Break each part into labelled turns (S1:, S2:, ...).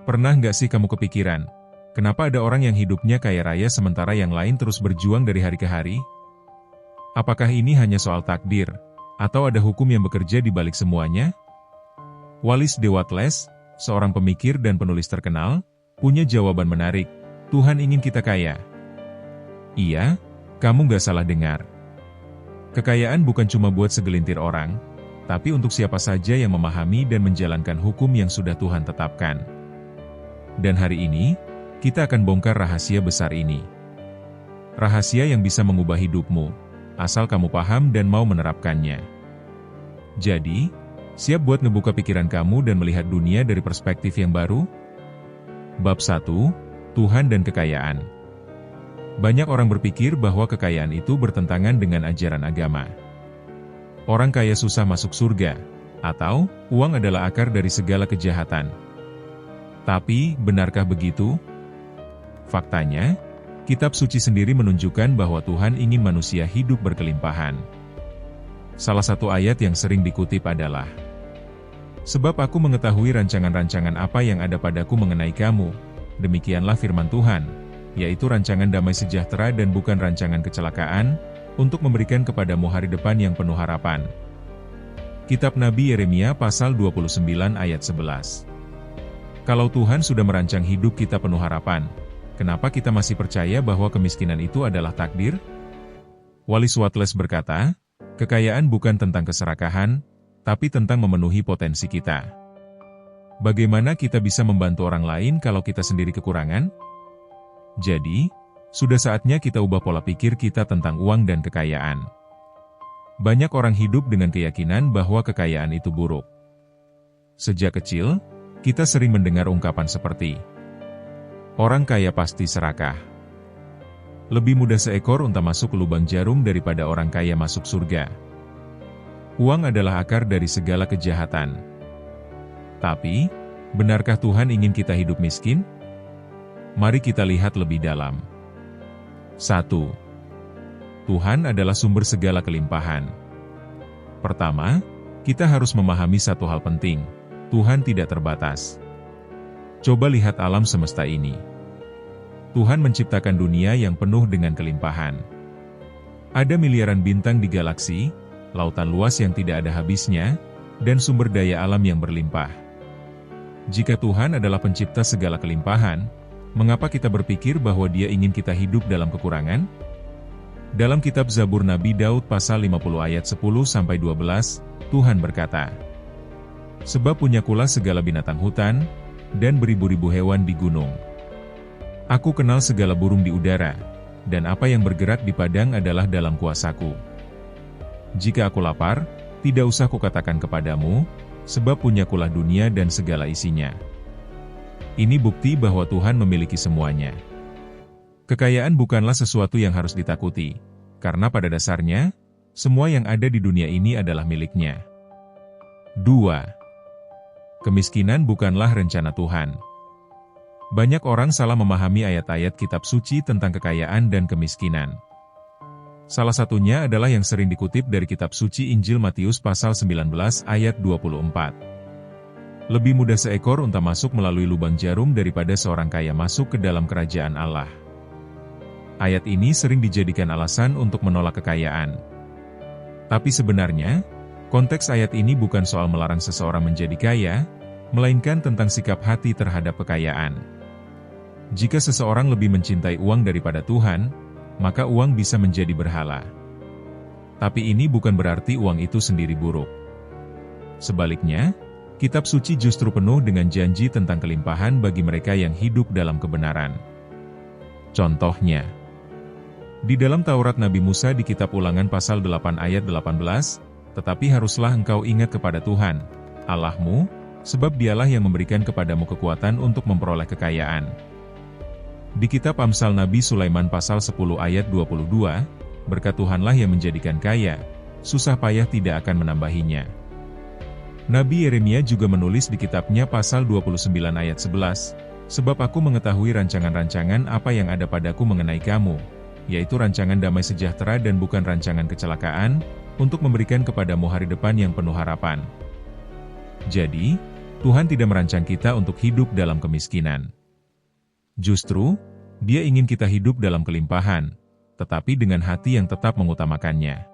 S1: Pernah nggak sih kamu kepikiran, kenapa ada orang yang hidupnya kaya raya sementara yang lain terus berjuang dari hari ke hari? Apakah ini hanya soal takdir, atau ada hukum yang bekerja di balik semuanya? Wallace de Wattles, seorang pemikir dan penulis terkenal, punya jawaban menarik. Tuhan ingin kita kaya. Iya, kamu nggak salah dengar. Kekayaan bukan cuma buat segelintir orang, tapi untuk siapa saja yang memahami dan menjalankan hukum yang sudah Tuhan tetapkan. Dan hari ini, kita akan bongkar rahasia besar ini. Rahasia yang bisa mengubah hidupmu, asal kamu paham dan mau menerapkannya. Jadi, siap buat ngebuka pikiran kamu dan melihat dunia dari perspektif yang baru? Bab 1, Tuhan dan Kekayaan. Banyak orang berpikir bahwa kekayaan itu bertentangan dengan ajaran agama. Orang kaya susah masuk surga, atau uang adalah akar dari segala kejahatan. Tapi, benarkah begitu? Faktanya, kitab suci sendiri menunjukkan bahwa Tuhan ingin manusia hidup berkelimpahan. Salah satu ayat yang sering dikutip adalah, "Sebab aku mengetahui rancangan-rancangan apa yang ada padaku mengenai kamu, demikianlah firman Tuhan, yaitu rancangan damai sejahtera dan bukan rancangan kecelakaan, untuk memberikan kepadamu hari depan yang penuh harapan." Kitab Nabi Yeremia pasal 29 ayat 11. Kalau Tuhan sudah merancang hidup kita penuh harapan, kenapa kita masih percaya bahwa kemiskinan itu adalah takdir? Wallace Wattles berkata, kekayaan bukan tentang keserakahan, tapi tentang memenuhi potensi kita. Bagaimana kita bisa membantu orang lain kalau kita sendiri kekurangan? Jadi, sudah saatnya kita ubah pola pikir kita tentang uang dan kekayaan. Banyak orang hidup dengan keyakinan bahwa kekayaan itu buruk. Sejak kecil, kita sering mendengar ungkapan seperti, "Orang kaya pasti serakah." Lebih mudah seekor unta masuk ke lubang jarum daripada orang kaya masuk surga. Uang adalah akar dari segala kejahatan. Tapi, benarkah Tuhan ingin kita hidup miskin? Mari kita lihat lebih dalam. 1. Tuhan adalah sumber segala kelimpahan. Pertama, kita harus memahami satu hal penting. Tuhan tidak terbatas. Coba lihat alam semesta ini. Tuhan menciptakan dunia yang penuh dengan kelimpahan. Ada miliaran bintang di galaksi, lautan luas yang tidak ada habisnya, dan sumber daya alam yang berlimpah. Jika Tuhan adalah pencipta segala kelimpahan, mengapa kita berpikir bahwa Dia ingin kita hidup dalam kekurangan? Dalam kitab Zabur Nabi Daud pasal 50 ayat 10-12, Tuhan berkata, "Sebab punyakulah segala binatang hutan, dan beribu-ribu hewan di gunung. Aku kenal segala burung di udara, dan apa yang bergerak di padang adalah dalam kuasaku. Jika aku lapar, tidak usah kukatakan kepadamu, sebab punyakulah dunia dan segala isinya." Ini bukti bahwa Tuhan memiliki semuanya. Kekayaan bukanlah sesuatu yang harus ditakuti, karena pada dasarnya, semua yang ada di dunia ini adalah miliknya. 2. Kemiskinan bukanlah rencana Tuhan. Banyak orang salah memahami ayat-ayat kitab suci tentang kekayaan dan kemiskinan. Salah satunya adalah yang sering dikutip dari kitab suci Injil Matius pasal 19 ayat 24. Lebih mudah seekor unta masuk melalui lubang jarum daripada seorang kaya masuk ke dalam kerajaan Allah. Ayat ini sering dijadikan alasan untuk menolak kekayaan. Tapi sebenarnya, konteks ayat ini bukan soal melarang seseorang menjadi kaya, melainkan tentang sikap hati terhadap kekayaan. Jika seseorang lebih mencintai uang daripada Tuhan, maka uang bisa menjadi berhala. Tapi ini bukan berarti uang itu sendiri buruk. Sebaliknya, kitab suci justru penuh dengan janji tentang kelimpahan bagi mereka yang hidup dalam kebenaran. Contohnya, di dalam Taurat Nabi Musa di kitab Ulangan pasal 8 ayat 18, "Tetapi haruslah engkau ingat kepada Tuhan, Allahmu, sebab Dialah yang memberikan kepadamu kekuatan untuk memperoleh kekayaan." Di kitab Amsal Nabi Sulaiman pasal 10 ayat 22, "Berkat Tuhanlah yang menjadikan kaya, susah payah tidak akan menambahinya." Nabi Yeremia juga menulis di kitabnya pasal 29 ayat 11, "Sebab aku mengetahui rancangan-rancangan apa yang ada padaku mengenai kamu, yaitu rancangan damai sejahtera dan bukan rancangan kecelakaan, untuk memberikan kepadamu hari depan yang penuh harapan." Jadi, Tuhan tidak merancang kita untuk hidup dalam kemiskinan. Justru, Dia ingin kita hidup dalam kelimpahan, tetapi dengan hati yang tetap mengutamakannya.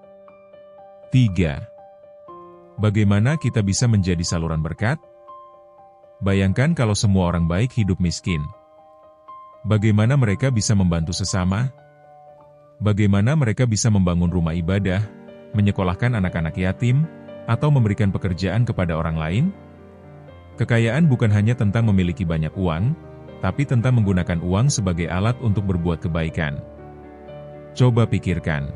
S1: 3. Bagaimana kita bisa menjadi saluran berkat? Bayangkan kalau semua orang baik hidup miskin. Bagaimana mereka bisa membantu sesama? Bagaimana mereka bisa membangun rumah ibadah, menyekolahkan anak-anak yatim, atau memberikan pekerjaan kepada orang lain? Kekayaan bukan hanya tentang memiliki banyak uang, tapi tentang menggunakan uang sebagai alat untuk berbuat kebaikan. Coba pikirkan.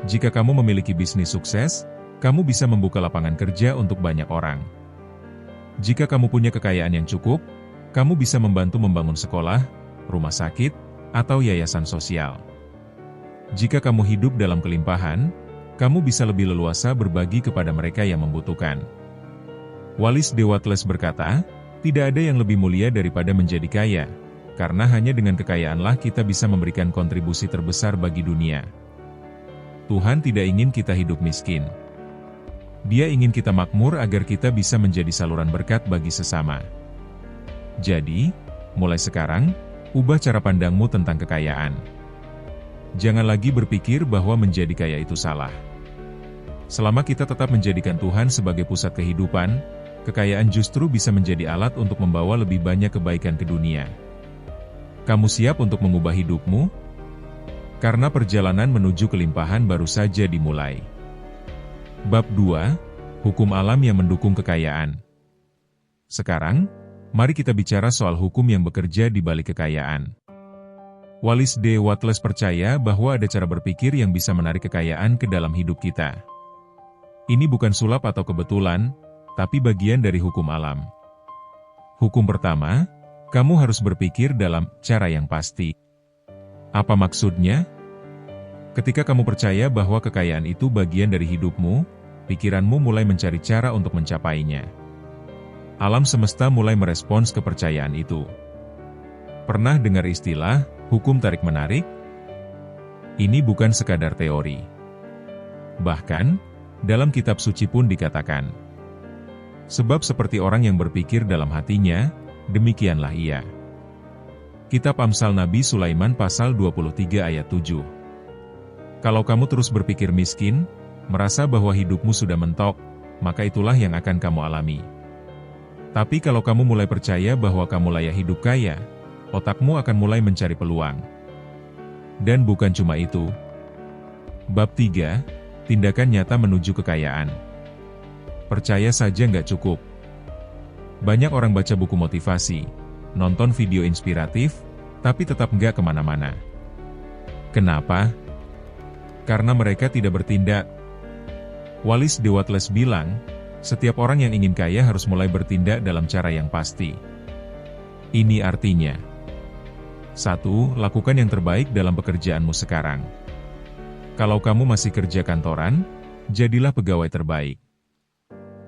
S1: Jika kamu memiliki bisnis sukses, kamu bisa membuka lapangan kerja untuk banyak orang. Jika kamu punya kekayaan yang cukup, kamu bisa membantu membangun sekolah, rumah sakit, atau yayasan sosial. Jika kamu hidup dalam kelimpahan, kamu bisa lebih leluasa berbagi kepada mereka yang membutuhkan. Wallace de Wattles berkata, tidak ada yang lebih mulia daripada menjadi kaya, karena hanya dengan kekayaanlah kita bisa memberikan kontribusi terbesar bagi dunia. Tuhan tidak ingin kita hidup miskin. Dia ingin kita makmur agar kita bisa menjadi saluran berkat bagi sesama. Jadi, mulai sekarang, ubah cara pandangmu tentang kekayaan. Jangan lagi berpikir bahwa menjadi kaya itu salah. Selama kita tetap menjadikan Tuhan sebagai pusat kehidupan, kekayaan justru bisa menjadi alat untuk membawa lebih banyak kebaikan ke dunia. Kamu siap untuk mengubah hidupmu? Karena perjalanan menuju kelimpahan baru saja dimulai. Bab 2, Hukum Alam yang Mendukung Kekayaan. Sekarang, mari kita bicara soal hukum yang bekerja di balik kekayaan. Wallace de Wattles percaya bahwa ada cara berpikir yang bisa menarik kekayaan ke dalam hidup kita. Ini bukan sulap atau kebetulan, tapi bagian dari hukum alam. Hukum pertama, kamu harus berpikir dalam cara yang pasti. Apa maksudnya? Ketika kamu percaya bahwa kekayaan itu bagian dari hidupmu, pikiranmu mulai mencari cara untuk mencapainya. Alam semesta mulai merespons kepercayaan itu. Pernah dengar istilah, hukum tarik-menarik? Ini bukan sekadar teori. Bahkan, dalam kitab suci pun dikatakan, sebab seperti orang yang berpikir dalam hatinya, demikianlah ia. Kitab Amsal Nabi Sulaiman pasal 23 ayat 7. Kalau kamu terus berpikir miskin, merasa bahwa hidupmu sudah mentok, maka itulah yang akan kamu alami. Tapi kalau kamu mulai percaya bahwa kamu layak hidup kaya, otakmu akan mulai mencari peluang. Dan bukan cuma itu. Bab 3, Tindakan Nyata Menuju Kekayaan. Percaya saja nggak cukup. Banyak orang baca buku motivasi, nonton video inspiratif, tapi tetap nggak kemana-mana. Kenapa? Karena mereka tidak bertindak. Wallace de Wattles bilang, setiap orang yang ingin kaya harus mulai bertindak dalam cara yang pasti. Ini artinya, 1. Lakukan yang terbaik dalam pekerjaanmu sekarang. Kalau kamu masih kerja kantoran, jadilah pegawai terbaik.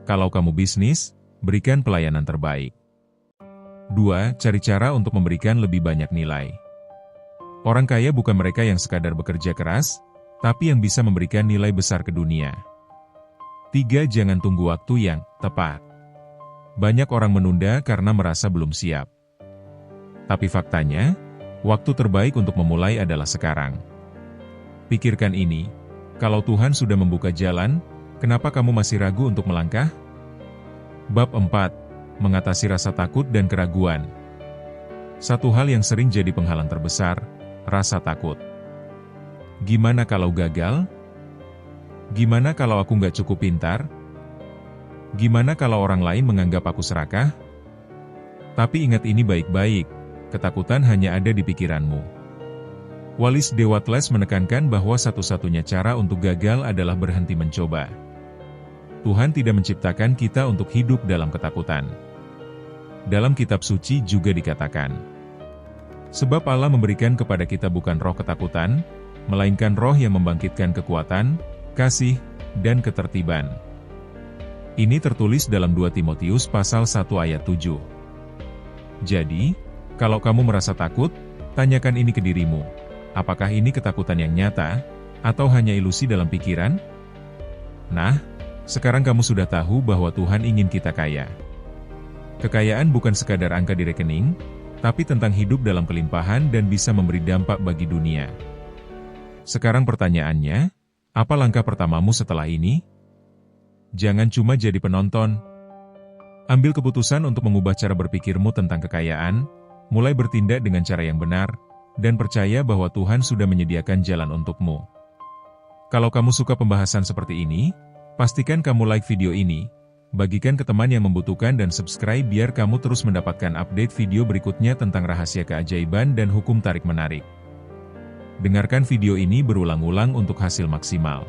S1: Kalau kamu bisnis, berikan pelayanan terbaik. 2. Cari cara untuk memberikan lebih banyak nilai. Orang kaya bukan mereka yang sekadar bekerja keras, tapi yang bisa memberikan nilai besar ke dunia. 3. Jangan tunggu waktu yang tepat. Banyak orang menunda karena merasa belum siap. Tapi faktanya, waktu terbaik untuk memulai adalah sekarang. Pikirkan ini, kalau Tuhan sudah membuka jalan, kenapa kamu masih ragu untuk melangkah? Bab 4, Mengatasi Rasa Takut dan Keraguan. Satu hal yang sering jadi penghalang terbesar, rasa takut. Gimana kalau gagal? Gimana kalau aku nggak cukup pintar? Gimana kalau orang lain menganggap aku serakah? Tapi ingat ini baik-baik, ketakutan hanya ada di pikiranmu. Wallace de Wattles menekankan bahwa satu-satunya cara untuk gagal adalah berhenti mencoba. Tuhan tidak menciptakan kita untuk hidup dalam ketakutan. Dalam kitab suci juga dikatakan, sebab Allah memberikan kepada kita bukan roh ketakutan, melainkan roh yang membangkitkan kekuatan, kasih, dan ketertiban. Ini tertulis dalam 2 Timotius pasal 1 ayat 7. Jadi, kalau kamu merasa takut, tanyakan ini ke dirimu. Apakah ini ketakutan yang nyata, atau hanya ilusi dalam pikiran? Nah, sekarang kamu sudah tahu bahwa Tuhan ingin kita kaya. Kekayaan bukan sekadar angka di rekening, tapi tentang hidup dalam kelimpahan dan bisa memberi dampak bagi dunia. Sekarang pertanyaannya, apa langkah pertamamu setelah ini? Jangan cuma jadi penonton. Ambil keputusan untuk mengubah cara berpikirmu tentang kekayaan, mulai bertindak dengan cara yang benar, dan percaya bahwa Tuhan sudah menyediakan jalan untukmu. Kalau kamu suka pembahasan seperti ini, pastikan kamu like video ini, bagikan ke teman yang membutuhkan dan subscribe biar kamu terus mendapatkan update video berikutnya tentang rahasia keajaiban dan hukum tarik-menarik. Dengarkan video ini berulang-ulang untuk hasil maksimal.